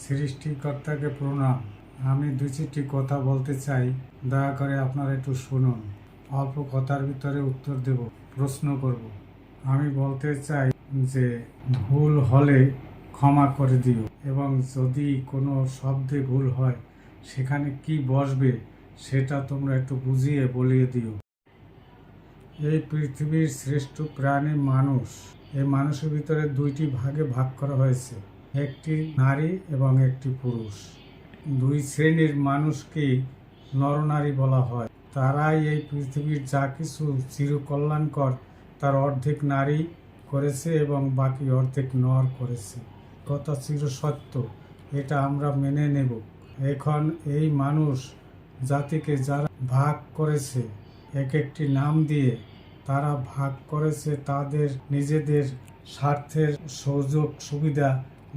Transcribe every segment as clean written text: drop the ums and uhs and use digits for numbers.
সৃষ্টিকর্তাকে প্রণাম। আমি দুই চারটি কথা বলতে চাই, দয়া করে আপনারা একটু শুনুন। অল্প কথার ভিতরে উত্তর দেব, প্রশ্ন করব। আমি বলতে চাই যে ভুল হলে ক্ষমা করে দিও, এবং যদি কোনো শব্দে ভুল হয় সেখানে কি বসবে সেটা তোমরা একটু বুঝিয়ে বলিয়ে দিও। এই পৃথিবীর শ্রেষ্ঠ প্রাণী মানুষ। এই মানুষের ভিতরে দুইটি ভাগে ভাগ করা হয়েছে, একটি নারী এবং একটি পুরুষ। দুই শ্রেণীর মানুষকে নরনারী বলা হয়। তারাই এই পৃথিবীর যা কিছু চিরকল্যাণকর তার অর্ধেক নারী করেছে এবং বাকি অর্ধেক নর করেছে। কথা চিরসত্য, এটা আমরা মেনে নেব। এখন এই মানুষ জাতিকে যারা ভাগ করেছে এক একটি নাম দিয়ে, তারা ভাগ করেছে তাদের নিজেদের স্বার্থের সুযোগ সুবিধা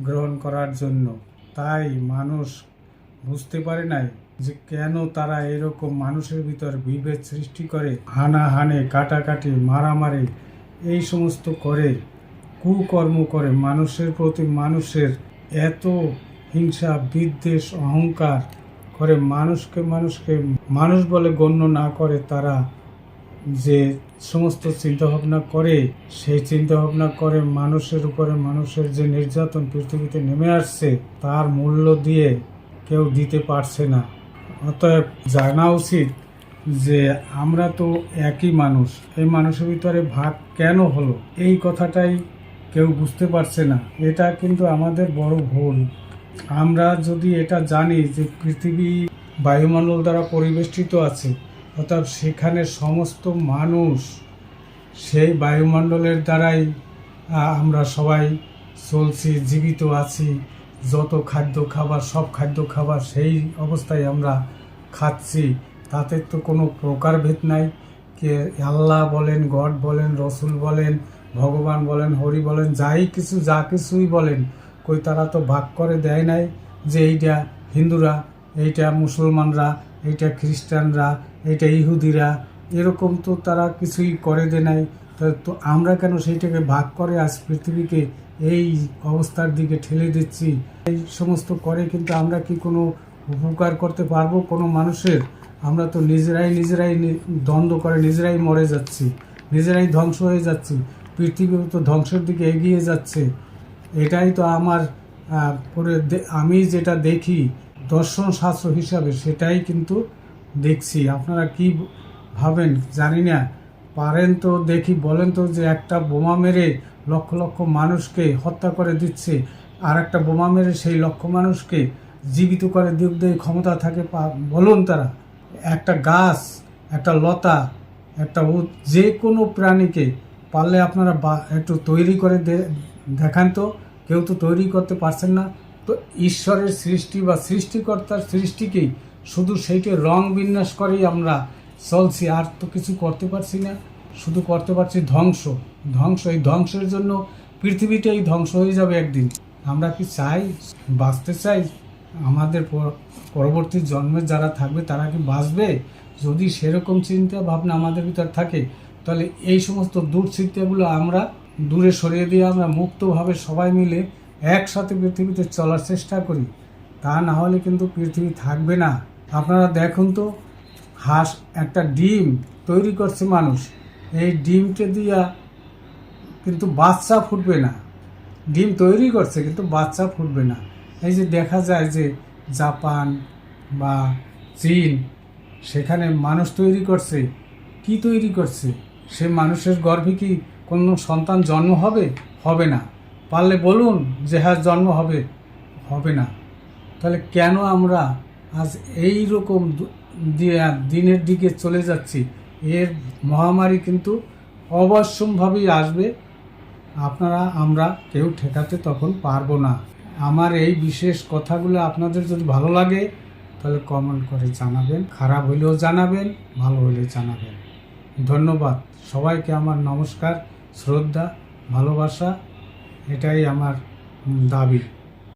গ্রহণ করার জন্য। তাই মানুষ বুঝতে পারে নাই যে কেন তারা এরকম মানুষের ভিতর বিভেদ সৃষ্টি করে, হানাহানি, কাটাকাটি, মারামারি এই সমস্ত করে, কুকর্ম করে, মানুষের প্রতি মানুষের এত হিংসা, বিদ্বেষ, অহংকার করে, মানুষকে মানুষ বলে গণ্য না করে তারা যে সমস্ত চিন্তাভাবনা করে, সেই চিন্তাভাবনা করে মানুষের উপরে মানুষের যে নির্যাতন পৃথিবীতে নেমে আসছে তার মূল্য দিয়ে কেউ দিতে পারছে না। অতএব জানা উচিত যে আমরা তো একই মানুষ, এই মানুষের ভিতরে ভাগ কেন হলো এই কথাটাই কেউ বুঝতে পারছে না। এটা কিন্তু আমাদের বড় ভুল। আমরা যদি এটা জানি যে পৃথিবী বায়ুমণ্ডল দ্বারা পরিবেষ্টিত আছে, অর্থাৎ সেখানে সমস্ত মানুষ সেই বায়ুমণ্ডলের দ্বারাই আমরা সবাই চলছি, জীবিত আছি। যত খাদ্য খাবার, সব খাদ্য খাবার সেই অবস্থায় আমরা খাচ্ছি, তাতে তো কোনো প্রকারভেদ নাই। কে আল্লাহ বলেন, গড বলেন, রসুল বলেন, ভগবান বলেন, হরি বলেন, যা কিছুই বলেন, কই তারা তো ভাগ করে দেয় নাই যে এইটা হিন্দুরা, এইটা মুসলমানরা, এইটা খ্রিস্টানরা, এইটা ইহুদিরা, এরকম তো তারা কিছুই করে দেয় নাই। তো আমরা কেন সেইটাকে ভাগ করে আজ পৃথিবীকে এই অবস্থার দিকে ঠেলে দিচ্ছি? এই সমস্ত করে কিন্তু আমরা কি কোনো উপকার করতে পারবো কোনো মানুষের? আমরা তো নিজেরাই দ্বন্দ্ব করে নিজেরাই মরে যাচ্ছি, নিজেরাই ধ্বংস হয়ে যাচ্ছি। পৃথিবীও তো ধ্বংসের দিকে এগিয়ে যাচ্ছে। এটাই তো আমার আমি যেটা দেখি দর্শন শাস্ত্র হিসাবে, সেটাই কিন্তু দেখছি। আপনারা কি ভাবেন জানি না, পারেন তো দেখি বলেন তো যে একটা বোমা মেরে লক্ষ লক্ষ মানুষকে হত্যা করে দিচ্ছে, আর একটা বোমা মেরে সেই লক্ষ মানুষকে জীবিত করে দিতে ক্ষমতা থাকে বলুন তারা? একটা গাছ, একটা লতা, একটা যে কোনো প্রাণীকে পারলে আপনারা একটু তৈরি করে দেখান তো। কেউ তো তৈরি করতে পারছেন না। তো ঈশ্বরের সৃষ্টি বা সৃষ্টিকর্তার সৃষ্টিকেই শুধু সেইটা রং বিন্যাস করেই আমরা চলছি, আর তো কিছু করতে পারছি না। শুধু করতে পারছি ধ্বংস। এই ধ্বংসের জন্য পৃথিবীটাই ধ্বংস হয়ে যাবে একদিন। আমরা কি চাই, বাঁচতে চাই? আমাদের পরবর্তী জন্মে যারা থাকবে তারা কি বাঁচবে? যদি সেরকম চিন্তা ভাবনা আমাদের ভিতর থাকে, তাহলে এই সমস্ত দুশ্চিন্তাগুলো আমরা দূরে সরিয়ে দিয়ে আমরা মুক্তভাবে সবাই মিলে একসাথে পৃথিবীতে চলার চেষ্টা করি। তা না হলে কিন্তু পৃথিবী থাকবে না। আপনারা দেখুন তো, হাঁস একটা ডিম তৈরি করছে মানুষ, এই ডিমকে দিয়া কিন্তু বাচ্চা ফুটবে না। ডিম তৈরি করছে কিন্তু বাচ্চা ফুটবে না। এই যে দেখা যায় যে জাপান বা চীন, সেখানে মানুষ তৈরি করছে, কি তৈরি করছে? সে মানুষের গর্ভে কি কোনো সন্তান জন্ম হবে? হবে না। পারলে বলুন যে হ্যাঁ জন্ম হবে না। তাহলে কেন আমরা আজ এই রকম দিনের দিকে চলে যাচ্ছি? এর মহামারী কিন্তু অবশ্যম্ভাবী আসবে। আমরা কেউ ঠেকাতে তখন পারবো না। আমার এই বিশেষ কথাগুলো আপনাদের যদি ভালো লাগে তাহলে কমেন্ট করে জানাবেন, খারাপ হইলেও জানাবেন, ভালো হইলেও জানাবেন। ধন্যবাদ সবাইকে। আমার নমস্কার, শ্রদ্ধা, ভালোবাসা, এটাই আমার দাবি।